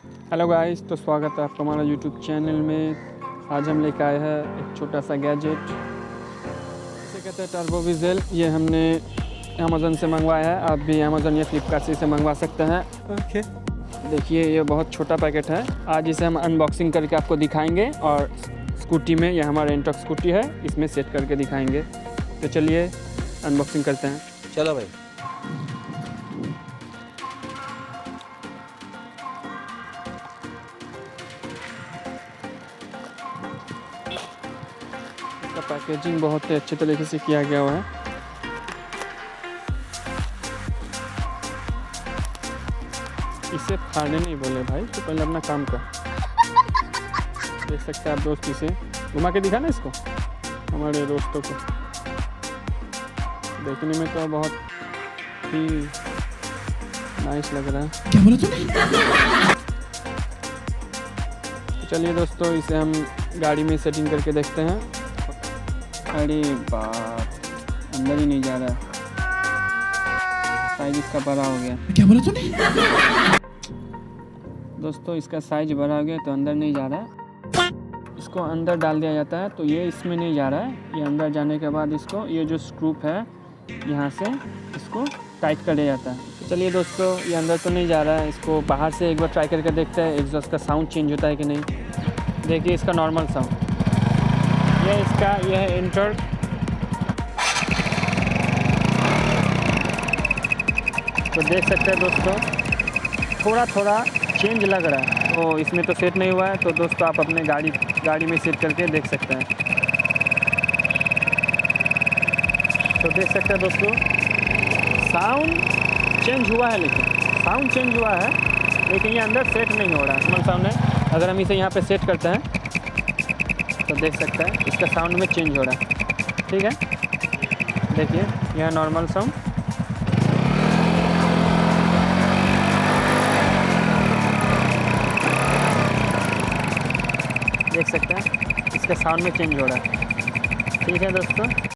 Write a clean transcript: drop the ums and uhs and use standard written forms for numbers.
Hello guys, तो स्वागत है आपका हमारा यूट्यूब चैनल में। आज हम लेकर आए हैं एक छोटा सा गैजेट, इसे कहते हैं टर्बो विज़ल। ये हमने अमेज़न से मंगवाया है। आप भी अमेज़न या फ्लिपकार्ट से इसे मंगवा सकते हैं। ओके, देखिए ये बहुत छोटा पैकेट है। आज इसे हम अनबॉक्सिंग करके आपको दिखाएंगे और स्कूटी में, यह हमारा इंटॉक्स स्कूटी है, इसमें सेट करके दिखाएंगे। तो चलिए अनबॉक्सिंग करते हैं। चलो भाई। इसका पैकेजिंग बहुत ही अच्छे तरीके से किया गया हुआ है। इसे फाड़ने नहीं बोले भाई, तो पहले अपना काम कर। देख सकते हैं आप दोस्त, इसे घुमा के दिखा ना इसको हमारे दोस्तों को। देखने में तो बहुत ही नाइस लग रहा है। क्या बोला तूने? तो चलिए दोस्तों, इसे हम गाड़ी में सेटिंग करके देखते हैं। अरे बाप, अंदर ही नहीं जा रहा है। साइज इसका बड़ा हो गया। क्या बोला तूने? दोस्तों इसका साइज बड़ा हो गया तो अंदर नहीं जा रहा है। इसको अंदर डाल दिया जाता है तो ये इसमें नहीं जा रहा है। ये अंदर जाने के बाद इसको, ये जो स्क्रूप है यहाँ से इसको टाइट कर दिया जाता है। तो चलिए दोस्तों, ये अंदर तो नहीं जा रहा है। इसको बाहर से एक बार ट्राई करके देखते हैं एग्जॉस्ट का साउंड चेंज होता है कि नहीं। देखिए इसका नॉर्मल साउंड, यह है इंटर। तो देख सकते हैं दोस्तों, थोड़ा थोड़ा चेंज लग रहा है। तो इसमें तो सेट नहीं हुआ है, तो दोस्तों आप अपने गाड़ी में सेट करके देख सकते हैं। तो देख सकते हैं दोस्तों, साउंड चेंज हुआ है, लेकिन ये अंदर सेट नहीं हो रहा है। नॉर्मल साउंड है। अगर हम इसे यहाँ पे सेट करते हैं तो देख सकते हैं इसका साउंड में चेंज हो रहा है। ठीक है, देखिए यह नॉर्मल साउंड। देख सकते हैं इसका साउंड में चेंज हो रहा है। ठीक है दोस्तों।